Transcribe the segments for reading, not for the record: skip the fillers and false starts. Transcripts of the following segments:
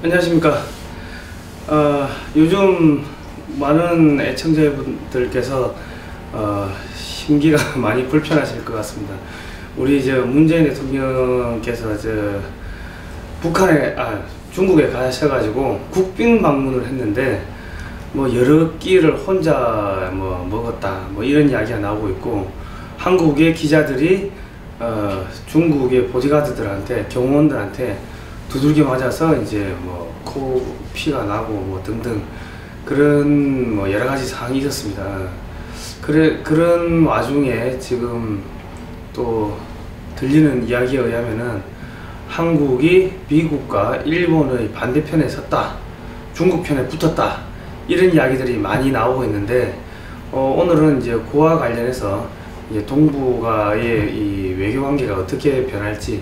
안녕하십니까. 요즘 많은 애청자분들께서 심기가 많이 불편하실 것 같습니다. 우리 문재인 대통령께서 중국에 가셔가지고 국빈 방문을 했는데 여러 끼를 혼자 먹었다 이런 이야기가 나오고 있고, 한국의 기자들이 중국의 보디가드들한테, 경호원들한테 두들겨 맞아서 코 피가 나고 등등 그런 여러 가지 사항이 있었습니다. 그런 와중에 지금 또 들리는 이야기에 의하면은 한국이 미국과 일본의 반대편에 섰다, 중국 편에 붙었다, 이런 이야기들이 많이 나오고 있는데, 오늘은 그와 관련해서 동북아의 이 외교관계가 어떻게 변할지,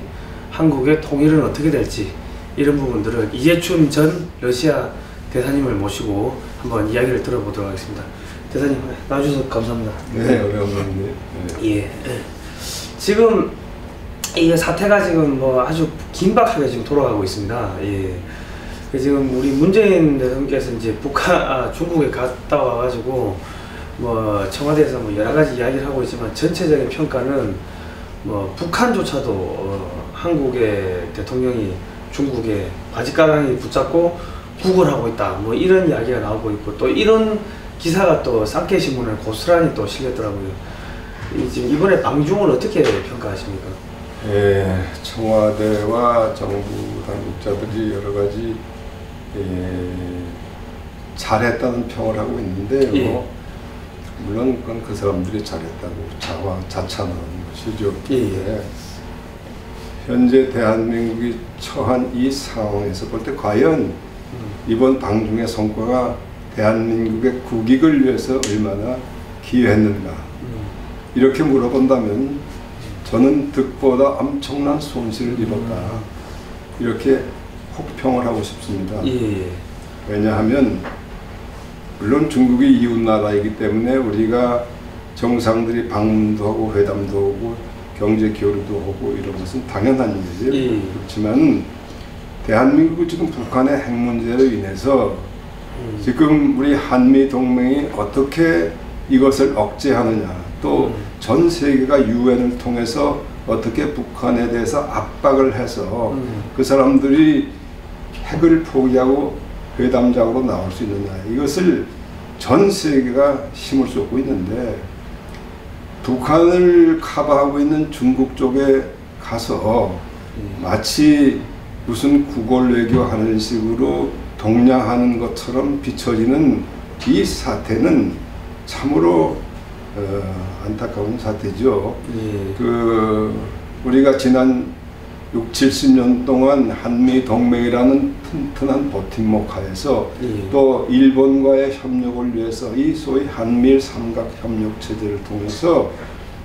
한국의 통일은 어떻게 될지, 이런 부분들을 이재춘 전 러시아 대사님을 모시고 한번 이야기를 들어보도록 하겠습니다. 대사님, 나와주셔서 감사합니다. 네, 어려운데. 예. 지금 이 사태가 지금 아주 긴박하게 지금 돌아가고 있습니다. 예. 지금 우리 문재인 대통령께서 중국에 갔다 와가지고 청와대에서 여러 가지 이야기를 하고 있지만, 전체적인 평가는 북한조차도 한국의 대통령이 중국에 바지가랑이 붙잡고 구걸하고 있다, 이런 이야기가 나오고 있고, 또 이런 기사가 또 쌍케신문에 고스란히 또 실렸더라고요. 지금 이번에 방중을 어떻게 평가하십니까? 예, 청와대와 정부 당국자들이 여러 가지 잘했다는 평을 하고 있는데요. 예. 물론 그건 그 사람들이 잘했다고 자찬하는 것이죠. 예. 현재 대한민국이 처한 이 상황에서 볼 때 과연 이번 방중의 성과가 대한민국의 국익을 위해서 얼마나 기여했는가, 이렇게 물어본다면 저는 득보다 엄청난 손실을 입었다, 이렇게 혹평을 하고 싶습니다. 예. 왜냐하면 물론 중국이 이웃나라이기 때문에 우리가 정상들이 방문도 하고 회담도 하고 경제 교류도 하고 이런 것은 당연한 일이죠. 예. 그렇지만 대한민국은 지금 북한의 핵 문제로 인해서 지금 우리 한미 동맹이 어떻게 이것을 억제하느냐, 또 전 세계가 유엔을 통해서 어떻게 북한에 대해서 압박을 해서 그 사람들이 핵을 포기하고 회담장으로 나올 수 있느냐, 이것을 전 세계가 힘을 쏟고 있는데, 북한을 커버하고 있는 중국 쪽에 가서 마치 무슨 구걸 외교하는 식으로 동냥하는 것처럼 비춰지는 이 사태는 참으로 안타까운 사태죠. 예. 우리가 지난 60-70년 동안 한미 동맹이라는 튼튼한 버팀목 하에서 또 일본과의 협력을 위해서 이 소위 한미일 삼각협력 체제를 통해서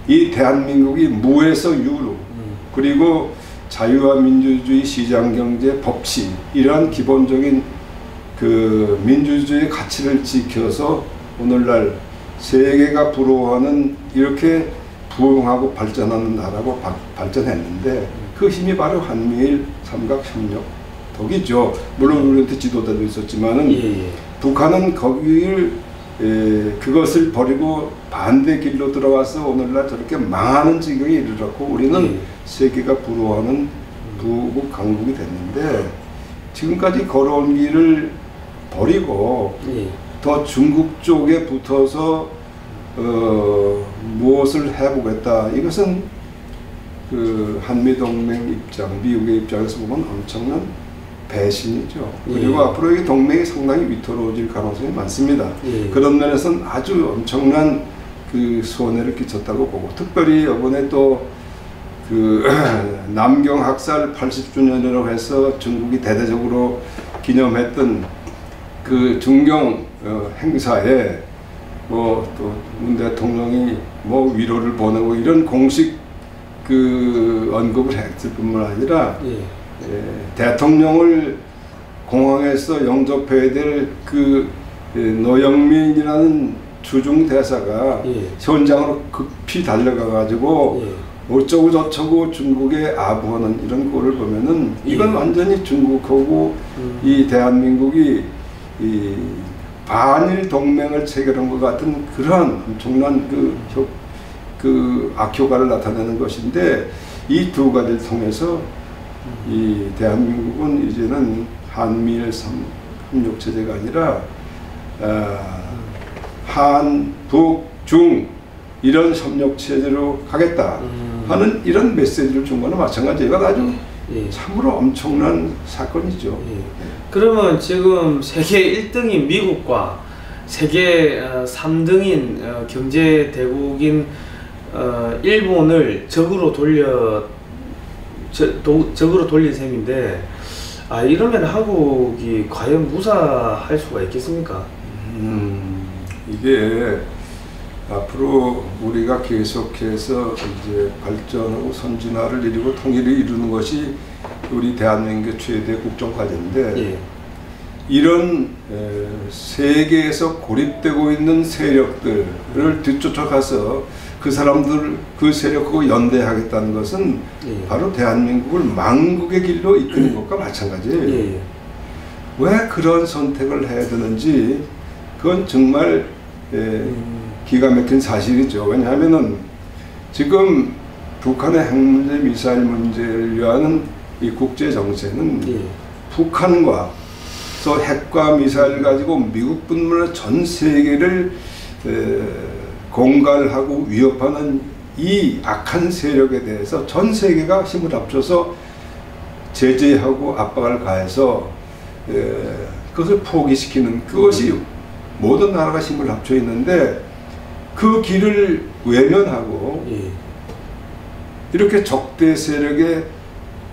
이 대한민국이 무에서 유로, 그리고 자유와 민주주의, 시장경제, 법치, 이러한 기본적인 민주주의 가치를 지켜서 오늘날 세계가 부러워하는 이렇게 부흥하고 발전하는 나라로 발전했는데, 그 힘이 바로 한미일 삼각협력 덕이죠. 물론 우리한테 지도자도 있었지만은 북한은 그것을 버리고 반대 길로 들어와서 오늘날 저렇게 망하는 지경에 이르렀고, 우리는 세계가 부러워하는 부국 강국이 됐는데, 지금까지 걸어온 길을 버리고 더 중국 쪽에 붙어서 무엇을 해보겠다, 이것은 한미동맹 입장, 미국의 입장에서 보면 엄청난 배신이죠. 그리고 앞으로 이 동맹이 상당히 위태로워질 가능성이 많습니다. 그런 면에서는 아주 엄청난 손해를 끼쳤다고 보고, 특별히 이번에 또 남경 학살 80주년이라고 해서 중국이 대대적으로 기념했던 중경 행사에 또 문 대통령이 위로를 보내고 이런 공식 언급을 했을 뿐만 아니라 대통령을 공항에서 영접해야 될 노영민이라는 주중 대사가 현장으로 급히 달려가 가지고 어쩌고 저쩌고 중국에 아부하는 이런 꼴을 보면은 이건 완전히 중국하고 이 대한민국이 이 반일 동맹을 체결한 것 같은 그러한 엄청난 그 악효과를 나타내는 것인데, 이 두 가지를 통해서 이 대한민국은 이제는 한미일 협력 체제가 아니라 한, 북, 중 이런 협력 체제로 가겠다 하는 이런 메시지를 준 거는 마찬가지예요. 이건 아주 참으로 엄청난 사건이죠. 그러면 지금 세계 1등인 미국과 세계 3등인 경제 대국인 일본을 적으로 돌린 셈인데, 이러면 한국이 과연 무사할 수가 있겠습니까? 이게 앞으로 우리가 계속해서 이제 발전하고 선진화를 이루고 통일을 이루는 것이 우리 대한민국의 최대 국정 과제인데, 이런 세계에서 고립되고 있는 세력들을 뒤쫓아가서 그 사람들, 그 세력하고 연대하겠다는 것은 바로 대한민국을 망국의 길로 이끄는 것과 마찬가지예요. 왜 그런 선택을 해야 되는지 그건 정말 기가 막힌 사실이죠. 왜냐하면은 지금 북한의 핵 문제, 미사일 문제를 위한 이 국제 정세는 북한과 또 핵과 미사일 가지고 미국뿐만 전 세계를 공갈하고 위협하는 이 악한 세력에 대해서 전 세계가 힘을 합쳐서 제재하고 압박을 가해서 그것을 포기시키는, 그것이 모든 나라가 힘을 합쳐 있는데 그 길을 외면하고 이렇게 적대 세력의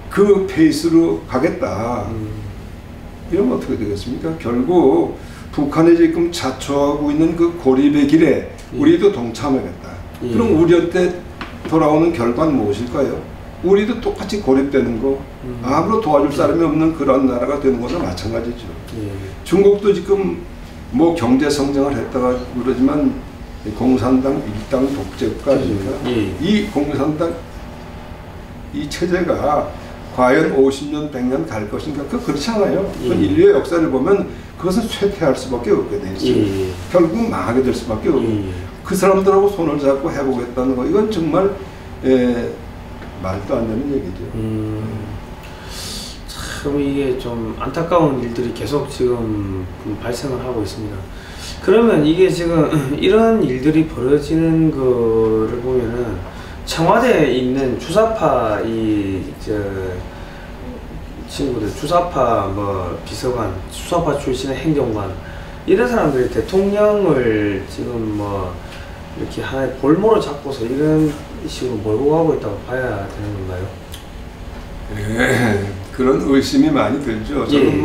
그 페이스로 가겠다. 이러면 어떻게 되겠습니까? 결국 북한이 지금 자초하고 있는 그 고립의 길에 우리도 동참하겠다. 그럼 우리한테 돌아오는 결과는 무엇일까요? 우리도 똑같이 고립되는 거, 아무로 도와줄 사람이 없는 그런 나라가 되는 거나 마찬가지죠. 중국도 지금 뭐 경제 성장을 했다가 그러지만 공산당 일당 독재국가 아닙니까? 이 공산당 이 체제가 과연 50년, 100년 갈 것인가? 그렇지 않아요. 인류의 역사를 보면 그것은 쇠퇴할 수밖에 없게 돼 있어요. 결국 망하게 될 수밖에 없고, 그 사람들하고 손을 잡고 해보겠다는 거, 이건 정말 말도 안 되는 얘기죠. 참 이게 좀 안타까운 일들이 계속 지금 발생을 하고 있습니다. 그러면 이게 지금 이런 일들이 벌어지는 거를 보면은 청와대에 있는 주사파 친구들, 주사파 비서관, 주사파 출신의 행정관, 이런 사람들이 대통령을 지금 이렇게 하나의 볼모로 잡고서 이런 식으로 몰고 가고 있다고 봐야 되는 건가요? 그런 의심이 많이 들죠. 저는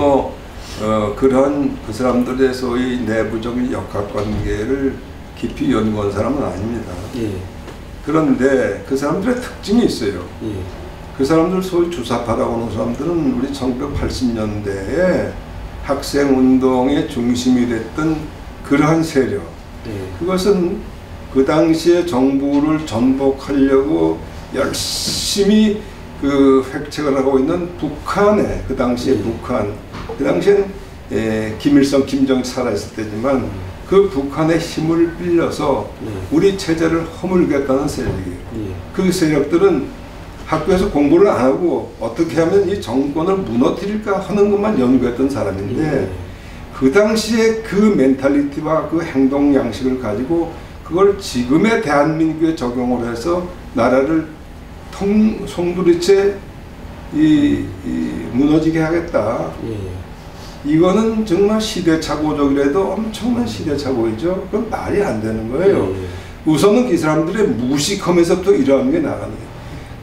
그런 그 사람들의 소위 내부적인 역학관계를 깊이 연구한 사람은 아닙니다. 그런데 그 사람들의 특징이 있어요. 그 사람들 소위 주사파라고 하는 사람들은 우리 1980년대에 학생운동의 중심이 됐던 그러한 세력, 그것은 그 당시에 정부를 전복하려고 열심히 그 획책을 하고 있는 북한의, 그 당시에 북한, 그 당시엔 김일성, 김정일 살아있을 때지만 그 북한의 힘을 빌려서 우리 체제를 허물겠다는 세력이에요. 그 세력들은 학교에서 공부를 안 하고 어떻게 하면 이 정권을 무너뜨릴까 하는 것만 연구했던 사람인데, 그 당시에 그 멘탈리티와 그 행동 양식을 가지고 그걸 지금의 대한민국에 적용을 해서 나라를 송두리째 무너지게 하겠다. 이거는 정말 시대착오적이라도 엄청난 시대착오이죠. 그건 말이 안 되는 거예요. 우선은 이 사람들의 무식함에서부터 이러한 게 나가는 거예요.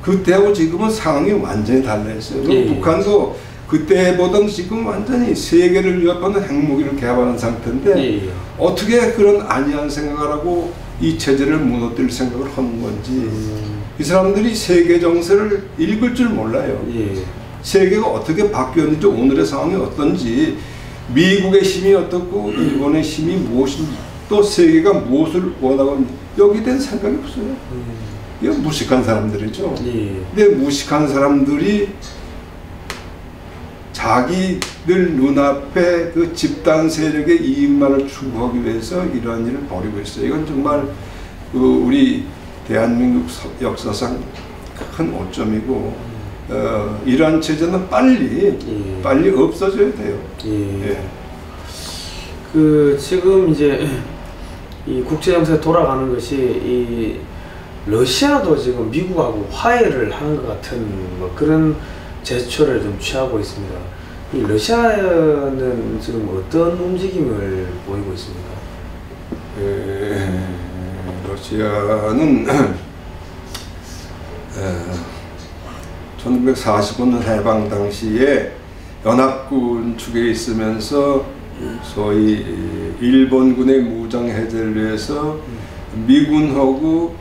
그때하고 지금은 상황이 완전히 달라졌어요. 북한도 그때보다는 지금 완전히 세계를 위협하는 핵무기를 개발한 상태인데 어떻게 그런 안이한 생각을 하고 이 체제를 무너뜨릴 생각을 하는 건지, 이 사람들이 세계 정세를 읽을 줄 몰라요. 세계가 어떻게 바뀌었는지, 오늘의 상황이 어떤지, 미국의 힘이 어떻고 일본의 힘이 무엇인지, 또 세계가 무엇을 원하고 있는지 여기에 대한 생각이 없어요. 이건 무식한 사람들이죠. 예. 근데 무식한 사람들이 자기들 눈앞에 그 집단 세력의 이익만을 추구하기 위해서 이러한 일을 벌이고 있어요. 이건 정말 우리 대한민국 역사상 큰 오점이고 이러한 체제는 빨리 없어져야 돼요. 예. 그 지금 이제 이 국제 정세 돌아가는 것이 이 러시아도 지금 미국하고 화해를 하는 것 같은 뭐 그런 제스처를 좀 취하고 있습니다. 이 러시아는 지금 어떤 움직임을 보이고 있습니까? 러시아는 1945년 해방 당시에 연합군 축에 있으면서 소위 일본군의 무장 해제를 위해서 미군하고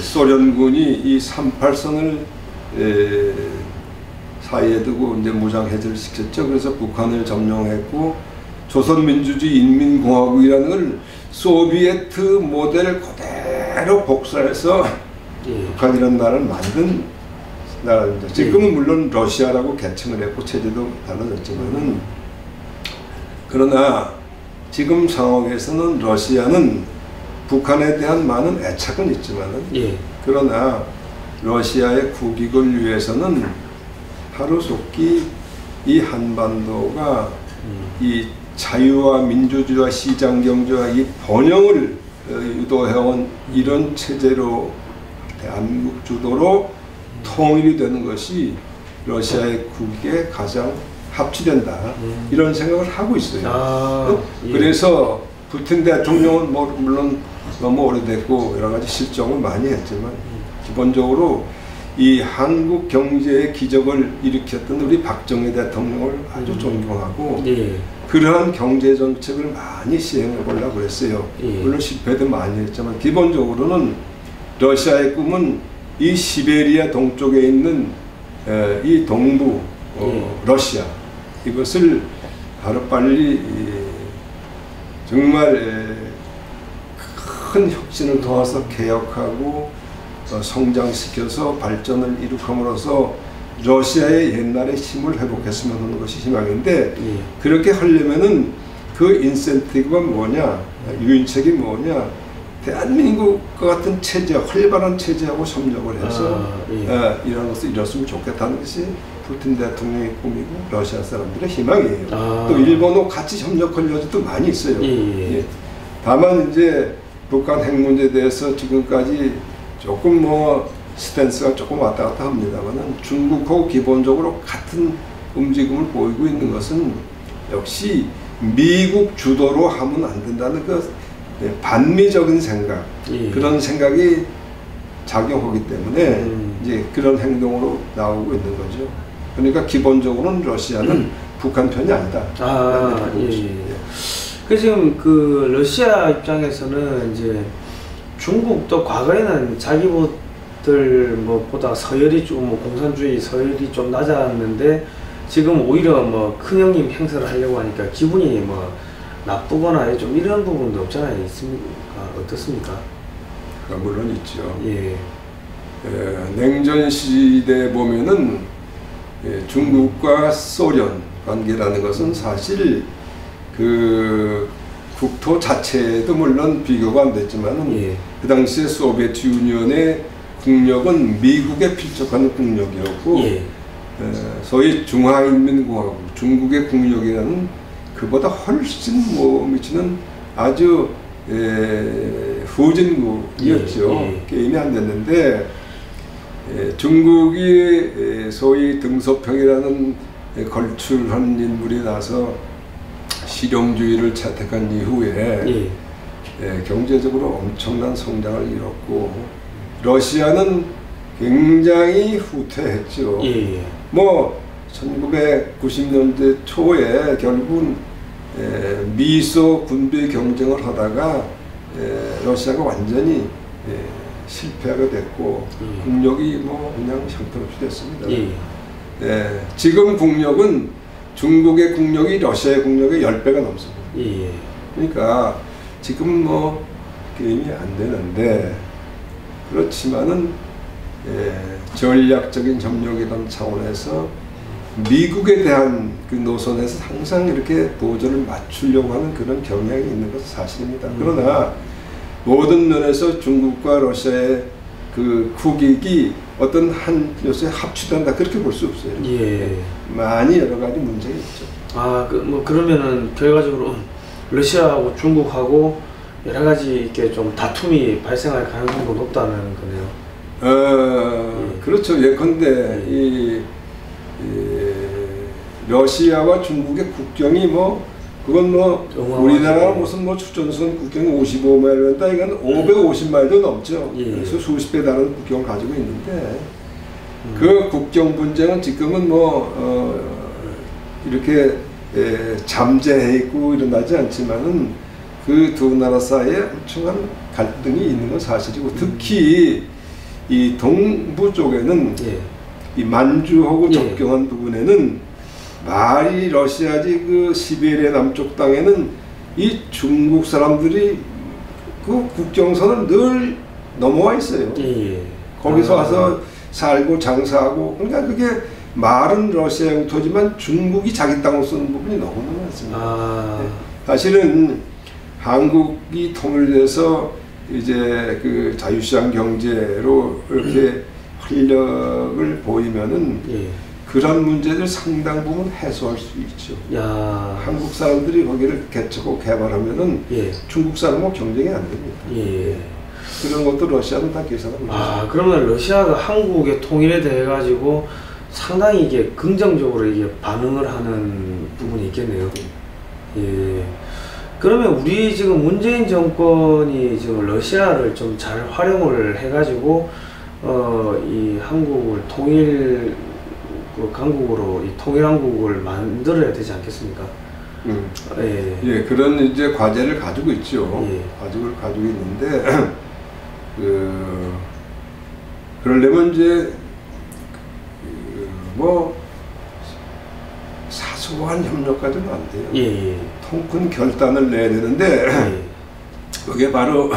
소련군이 이 38선을 사이에 두고 이제 무장 해제를 시켰죠. 그래서 북한을 점령했고 조선민주주의 인민공화국이라는 걸 소비에트 모델을 그대로 복사해서 북한이라는 나라를 만든 나라입니다. 지금은 물론 러시아라고 개칭을 했고 체제도 달라졌지만은 그러나 지금 상황에서는 러시아는 북한에 대한 많은 애착은 있지만은 그러나 러시아의 국익을 위해서는 하루속히 이 한반도가 이 자유와 민주주의와 시장경제와 이 번영을 유도해온 이런 체제로 대한민국 주도로 통일이 되는 것이 러시아의 국익에 가장 합치된다 이런 생각을 하고 있어요. 그래서 푸틴 대통령은 뭐 물론 너무 오래됐고 여러 가지 실정을 많이 했지만 기본적으로 이 한국 경제의 기적을 일으켰던 우리 박정희 대통령을 아주 존경하고 그러한 경제 정책을 많이 시행해 보려고 그랬어요. 물론 실패도 많이 했지만 기본적으로는 러시아의 꿈은 이 시베리아 동쪽에 있는 이 동부 러시아 이것을 하루빨리 정말 큰 혁신을 도와서 개혁하고 성장시켜서 발전을 이룩함으로써 러시아의 옛날의 힘을 회복했으면 하는 것이 희망인데 그렇게 하려면은 그 인센티브가 뭐냐, 유인책이 뭐냐, 대한민국과 같은 체제, 활발한 체제하고 협력을 해서 이런 것을 이뤘으면 좋겠다는 것이 푸틴 대통령의 꿈이고 러시아 사람들의 희망이에요. 또 일본하고 같이 협력할 여지도 많이 있어요. 다만 이제 북한 핵 문제에 대해서 지금까지 조금 뭐 스탠스가 조금 왔다 갔다 합니다만은 중국하고 기본적으로 같은 움직임을 보이고 있는 것은 역시 미국 주도로 하면 안 된다는 그 반미적인 생각 그런 생각이 작용하기 때문에 이제 그런 행동으로 나오고 있는 거죠. 그러니까 기본적으로는 러시아는 북한 편이 아니다. 그 지금 그 러시아 입장에서는 이제 중국도 과거에는 자기들 뭐보다 서열이 좀 공산주의 서열이 좀 낮았는데 지금 오히려 뭐 큰형님 행세를 하려고 하니까 기분이 뭐 나쁘거나 좀 이런 부분도 없잖아요. 있습니까? 어떻습니까? 물론 있죠. 냉전 시대에 보면은 중국과 소련 관계라는 것은 사실 그 국토 자체도 물론 비교가 안 됐지만은 그 당시에 소비에트 유니언의 국력은 미국에 필적하는 국력이었고 소위 중화인민공화국 중국의 국력이라는 그보다 훨씬 미치는 아주 후진국이었죠. 게임이 안 됐는데 중국이 소위 등소평이라는 걸출한 인물이 나서 실용주의를 채택한 이후에 경제적으로 엄청난 성장을 이뤘고 러시아는 굉장히 후퇴했죠. 뭐 1990년대 초에 결국은 미소 군비 경쟁을 하다가 러시아가 완전히 실패하게 됐고 국력이 뭐 그냥 형편없이 됐습니다. 지금 국력은 중국의 국력이 러시아의 국력의 10배가 넘습니다. 그러니까 지금 뭐 게임이 안 되는데 그렇지만은 전략적인 협력이라는 차원에서 미국에 대한 그 노선에서 항상 이렇게 보조를 맞추려고 하는 그런 경향이 있는 것은 사실입니다. 그러나 모든 면에서 중국과 러시아의 그 국익이 어떤 한 요소에 합치된다 그렇게 볼 수 없어요. 예. 많이 여러 가지 문제가 있죠. 뭐 그러면은 결과적으로 러시아하고 중국하고 여러 가지 이렇게 좀 다툼이 발생할 가능성도 높다는 거네요. 그렇죠. 예컨대 이 러시아와 중국의 국경이 뭐 그건 뭐 우리나라 무슨 뭐 추전선 국경이 55마일이다 이건 550마일도 넘죠. 그래서 수십 배 다른 국경을 가지고 있는데 그 국경 분쟁은 지금은 뭐 이렇게 잠재해 있고 일어나지 않지만은 그 두 나라 사이에 엄청난 갈등이 있는 건 사실이고 특히 이 동부 쪽에는 이 만주하고 접경한 부분에는 말이 러시아지 그 시베리아 남쪽 땅에는 이 중국 사람들이 그 국경선을 늘 넘어와 있어요. 거기서 와서 살고 장사하고 그러니까 그게 말은 러시아 영토지만 중국이 자기 땅으로 쓰는 부분이 너무나 많습니다. 사실은 한국이 통일돼서 이제 그 자유시장 경제로 이렇게 활력을 보이면은 그런 문제들 상당 부분 해소할 수 있죠. 한국 사람들이 거기를 개척하고 개발하면은 중국 사람하고 경쟁이 안 됩니다. 그런 것도 러시아는 다 계산하고 있죠. 그러면 러시아가 한국의 통일에 대해 가지고 상당히 이게 긍정적으로 이게 반응을 하는 부분이 있겠네요. 그러면 우리 지금 문재인 정권이 지금 러시아를 좀 잘 활용을 해가지고 이 한국을 통일 강국으로 이 통일한국을 만들어야 되지 않겠습니까? 그런 이제 과제를 가지고 있죠. 과제를 가지고 있는데 그러려면 이제 뭐 사소한 협력까지는 안 돼요. 통큰 결단을 내야 되는데 그게 바로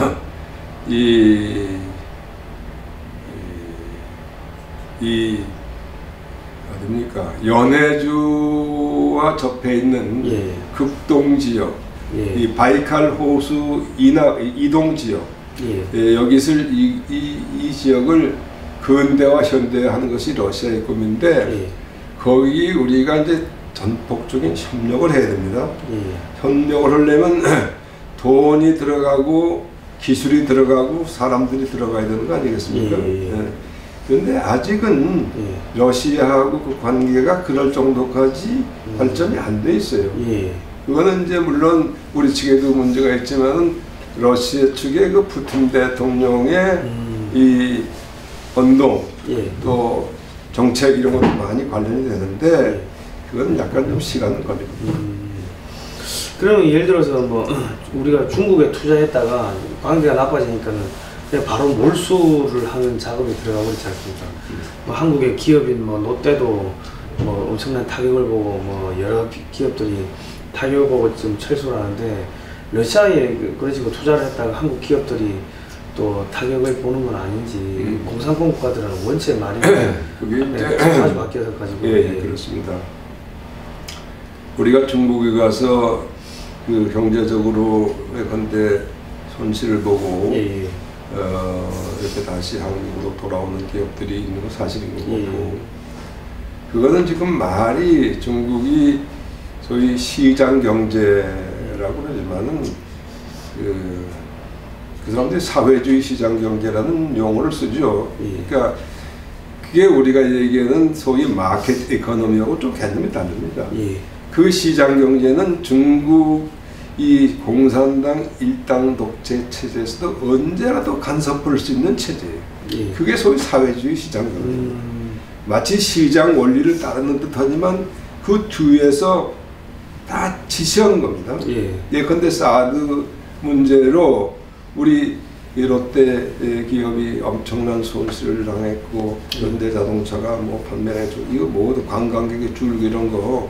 어딥니까? 연해주와 접해 있는 극동 지역, 이 바이칼 호수 이동 지역, 여기를 이 지역을 근대화 현대화하는 것이 러시아의 꿈인데 거기 우리가 이제 전폭적인 협력을 해야 됩니다. 협력을 하려면 돈이 들어가고 기술이 들어가고 사람들이 들어가야 되는 거 아니겠습니까? 그런데 아직은 러시아하고 그 관계가 그럴 정도까지 발전이 안 돼 있어요. 그거는 이제 물론 우리 측에도 문제가 있지만 러시아 측의 그 푸틴 대통령의 이 언동 또 정책 이런 것도 많이 관련이 되는데 그건 약간 좀 시간은 걸립니다. 그러면 예를 들어서 뭐 우리가 중국에 투자했다가 관계가 나빠지니까는 그냥 바로 몰수를 하는 작업이 들어가고 있지 않습니까? 뭐 한국의 기업인 뭐 롯데도 뭐 엄청난 타격을 보고 뭐 여러 기업들이 타격을 보고 지금 철수를 하는데 러시아에 그런 식으로 투자를 했다가 한국 기업들이 또 타격을 보는 건 아닌지 공산권 국가들은 원체 말이 그게 자주 바뀌어서 가지고 그렇습니다. 우리가 중국에 가서 그 경제적으로 예컨대 손실을 보고 이렇게 다시 한국으로 돌아오는 기업들이 있는 건 사실인 거고 그거는 지금 말이 중국이 소위 시장 경제라고 그러지만은 그 사람들이 사회주의 시장 경제라는 용어를 쓰죠. 그러니까 그게 우리가 얘기하는 소위 마켓 이코노미하고 좀 개념이 다릅니다. 그 시장 경제는 중국 이 공산당 일당 독재 체제에서도 언제라도 간섭할 수 있는 체제예요. 그게 소위 사회주의 시장 경제입니다. 마치 시장 원리를 따르는 듯하지만 그 뒤에서 다 지시하는 겁니다. 예컨대 사드 문제로 우리 이 롯데 기업이 엄청난 손실을 당했고 현대자동차가 뭐 판매해주고 이거 모두 관광객의 줄기 이런 거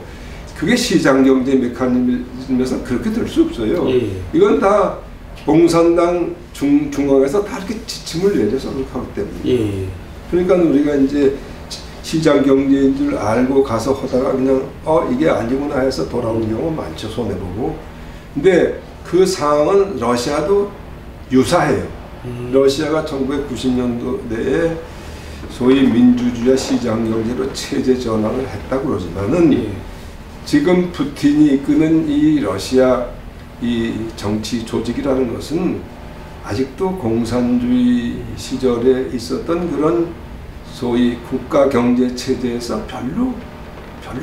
그게 시장 경제 메커니즘에서 그렇게 될 수 없어요. 이건 다 공산당 중앙에서 다 이렇게 지침을 내려서 그렇게 하기 때문에. 예. 그러니까 우리가 이제 시장 경제인 줄 알고 가서 하다가 그냥 이게 아니구나 해서 돌아오는 경우가 많죠. 손해보고. 근데 그 상황은 러시아도 유사해요. 러시아가 1990년도에 소위 민주주의 시장 경제로 체제 전환을 했다고 그러지만은 예. 지금 푸틴이 이끄는 이 러시아 이 정치 조직이라는 것은 아직도 공산주의 시절에 있었던 그런 소위 국가 경제 체제에서 별로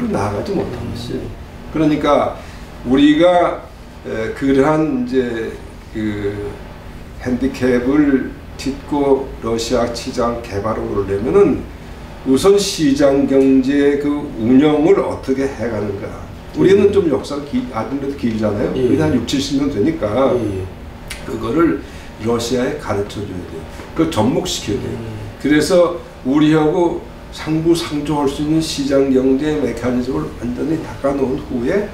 나아가지 못한 것이에요. 그러니까 우리가 그러한 이제 그 핸디캡을 딛고 러시아 시장 개발을 오려면은 우선 시장 경제 그 운영을 어떻게 해가는가. 우리는 좀 역사가 아무래도 길잖아요. 예. 우리 한 6, 70년 되니까 예. 그거를 러시아에 가르쳐줘야 돼요. 그걸 접목시켜야 돼요. 그래서 우리하고 상부상조할 수 있는 시장 경제 메커니즘을 완전히 닦아놓은 후에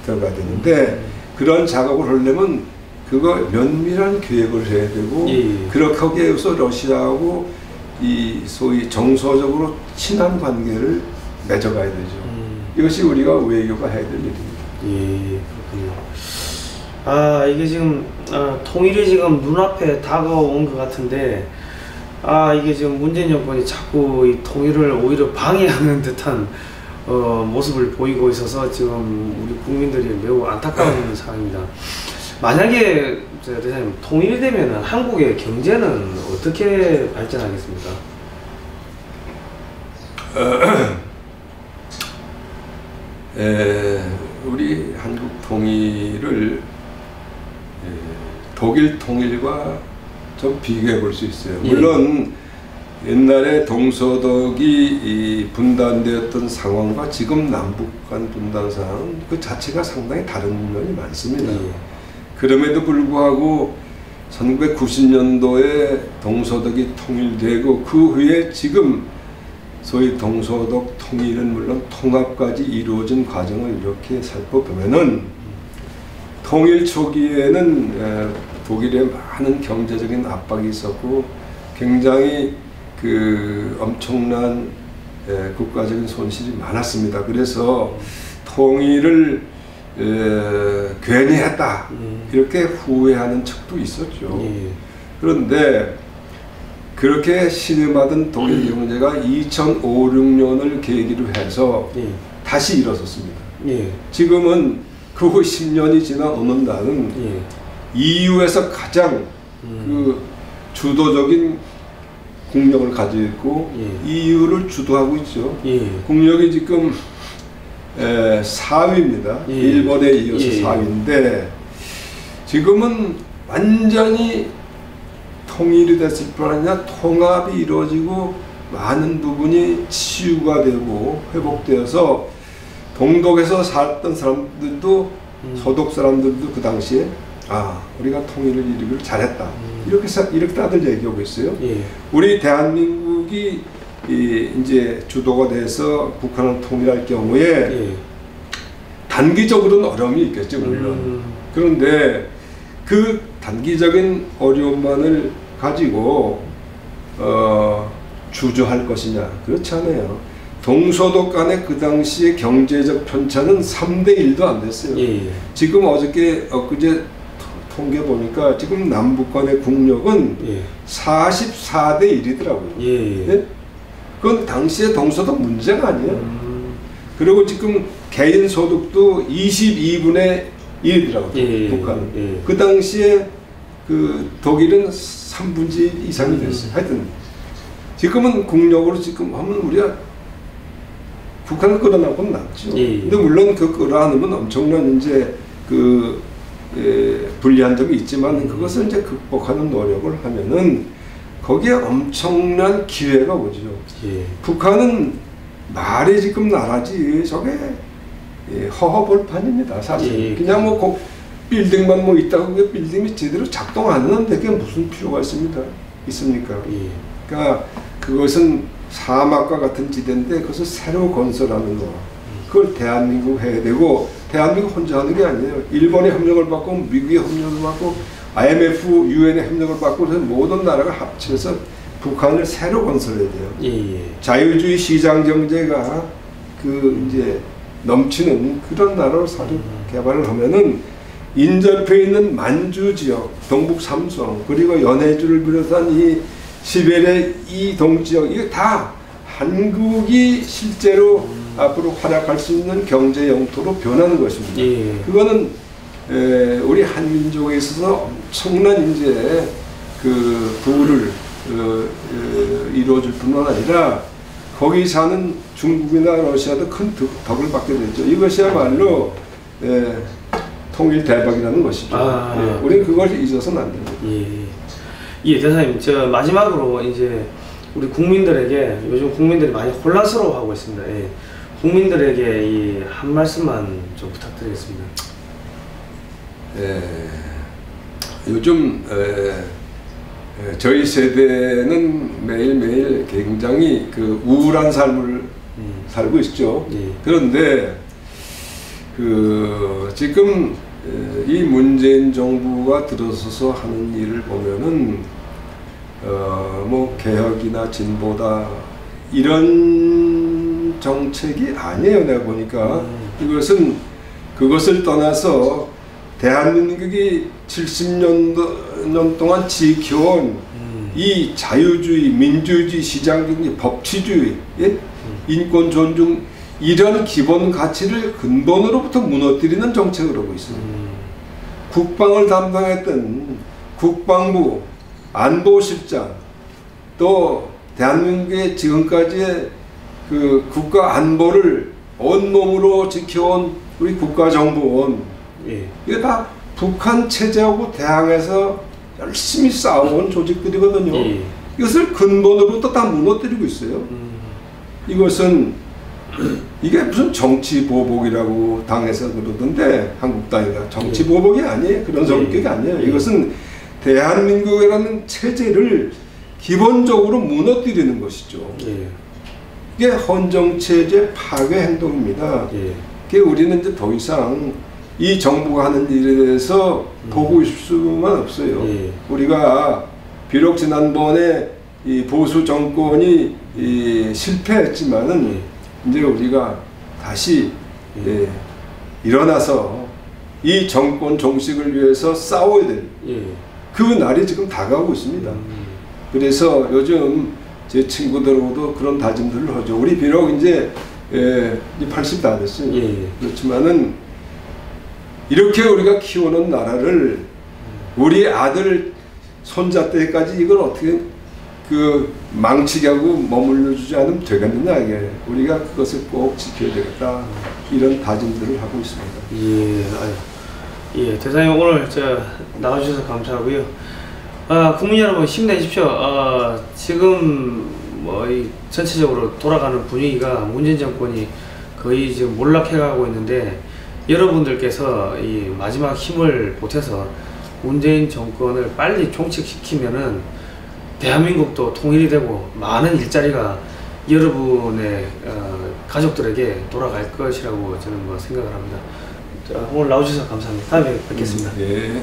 들어가야 되는데 그런 작업을 하려면 그거 면밀한 계획을 해야 되고 예. 그렇게 하기 위해서 러시아하고 이 소위 정서적으로 친한 관계를 맺어가야 되죠. 이것이 우리가 외교가 해야 될 일입니다. 예, 그렇군요. 이게 지금 통일이 지금 눈앞에 다가온 것 같은데 이게 지금 문재인 정권이 자꾸 이 통일을 오히려 방해하는 듯한 모습을 보이고 있어서 지금 우리 국민들이 매우 안타까운 상황입니다. 만약에 대장님 통일이 되면 한국의 경제는 어떻게 발전하겠습니까? 우리 한국 통일을 독일 통일과 좀 비교해 볼 수 있어요. 물론 옛날에 동서독이 분단되었던 상황과 지금 남북 간 분단 상황은 그 자체가 상당히 다른 면이 많습니다. 그럼에도 불구하고 1990년도에 동서독이 통일되고 그 후에 지금 소위 동서독 통일은 물론 통합까지 이루어진 과정을 이렇게 살펴보면은 통일 초기에는 독일에 많은 경제적인 압박이 있었고 굉장히 그 엄청난 국가적인 손실이 많았습니다. 그래서 통일을 괜히 했다 이렇게 후회하는 척도 있었죠. 그런데 그렇게 신음하던 독일 경제가 2005, 6년을 계기로 해서 다시 일어섰습니다. 지금은 그 후 10년이 지나 어느 날은 EU에서 가장 그 주도적인 국력을 가지고 있고 EU를 주도하고 있죠. 국력이 지금 4위입니다. 일본에 이어서 4위인데 지금은 완전히 통일이 됐을 뿐 아니라 통합이 이루어지고 많은 부분이 치유가 되고 회복되어서 동독에서 살았던 사람들도 서독 사람들도 그 당시에 우리가 통일을 이루기를 잘했다 이렇게 다들 얘기하고 있어요. 우리 대한민국이 이제 주도가 돼서 북한을 통일할 경우에 단기적으로는 어려움이 있겠죠, 물론. 그런데 그 단기적인 어려움만을 가지고 주저할 것이냐, 그렇지 않아요. 동서독 간의 그 당시의 경제적 편차는 3대 1도 안 됐어요. 지금 엊그제 통계 보니까 지금 남북 간의 국력은 44대 1이더라고요. 그건 당시의 동서독 문제가 아니에요. 그리고 지금 개인 소득도 22분의 1이더라고요. 북한은. 그 당시에 그 독일은 3분의 1 이상이 됐어요. 하여튼 지금은 국력으로 지금 하면 우리가 북한을 끌어나고는 남죠. 근데 물론 그 끌어안으면 엄청난 이제 그 불리한 점이 있지만 그것을 이제 극복하는 노력을 하면은 거기에 엄청난 기회가 오죠. 북한은 말이 지금 나라지 저게 허허벌판입니다. 사실 그냥 뭐 빌딩만 뭐 있다고 그 빌딩이 제대로 작동 안 하는데 그게 무슨 필요가 있습니까? 그러니까 그것은 사막과 같은 지대인데 그것을 새로 건설하는 거. 그걸 대한민국 해야 되고 대한민국 혼자 하는 게 아니에요. 일본의 협력을 받고 미국의 협력을 받고 IMF, UN의 협력을 받고 그래서 모든 나라가 합쳐서 북한을 새로 건설해야 돼요. 예. 자유주의 시장 경제가 그 이제 넘치는 그런 나라로 사실 개발을 하면은 인접해 있는 만주 지역, 동북 삼성, 그리고 연해주를 비롯한 이 시베리아 이 동지역, 이게 다 한국이 실제로 앞으로 활약할 수 있는 경제 영토로 변하는 것입니다. 예. 그거는 우리 한민족에 있어서 엄청난 이제 그 부를 이루어질 뿐만 아니라 거기 사는 중국이나 러시아도 큰 덕을 받게 되죠. 이것이야말로 통일 대박이라는 것이죠. 우리는 그걸 잊어서는 안 됩니다. 예, 대사님, 저 마지막으로 이제 우리 국민들에게 요즘 국민들이 많이 혼란스러워하고 있습니다. 예. 국민들에게 이 한 말씀만 좀 부탁드리겠습니다. 요즘 저희 세대는 매일매일 굉장히 그 우울한 삶을 살고 있죠. 그런데 그 지금 이 문재인 정부가 들어서서 하는 일을 보면은 뭐 개혁이나 진보다 이런 정책이 아니에요. 내가 보니까 이것은 그것을 떠나서 대한민국이 70년 동안 지켜온 이 자유주의, 민주주의, 시장경제, 법치주의, 인권 존중 이런 기본 가치를 근본으로부터 무너뜨리는 정책을 하고 있습니다. 국방을 담당했던 국방부, 안보실장, 또 대한민국의 지금까지의 그 국가 안보를 온몸으로 지켜온 우리 국가정보원, 이게 다 북한 체제하고 대항해서 열심히 싸워온 조직들이거든요. 이것을 근본으로부터 다 무너뜨리고 있어요. 이것은 이게 무슨 정치 보복이라고 당에서 그러던데 한국 당이가 정치 보복이 아니에요. 그런 성격이 아니에요. 이것은 대한민국이라는 체제를 기본적으로 무너뜨리는 것이죠. 이게 헌정체제 파괴 행동입니다. 그게 우리는 이제 더 이상 이 정부가 하는 일에 대해서 보고 있을 수만 없어요. 우리가 비록 지난번에 이 보수 정권이 실패했지만은 이제 우리가 다시 일어나서 이 정권 종식을 위해서 싸워야 될 그 날이 지금 다가오고 있습니다. 그래서 요즘 제 친구들하고도 그런 다짐들을 하죠. 우리 비록 이제 80 다 됐어요. 그렇지만은 이렇게 우리가 키우는 나라를 우리 아들 손자 때까지 이걸 어떻게 그 망치게 하고 머물러 주지 않으면 되겠느냐. 이게 우리가 그것을 꼭 지켜야 되겠다, 이런 다짐들을 하고 있습니다. 대사님 오늘 나와주셔서 감사하고요. 국민 여러분 힘내십시오. 지금 뭐 전체적으로 돌아가는 분위기가 문재인 정권이 거의 지금 몰락해가고 있는데, 여러분들께서 이 마지막 힘을 보태서 문재인 정권을 빨리 종식시키면은 대한민국도 통일이 되고 많은 일자리가 여러분의 가족들에게 돌아갈 것이라고 저는 생각을 합니다. 오늘 나오셔서 감사합니다. 다음에 뵙겠습니다. 예.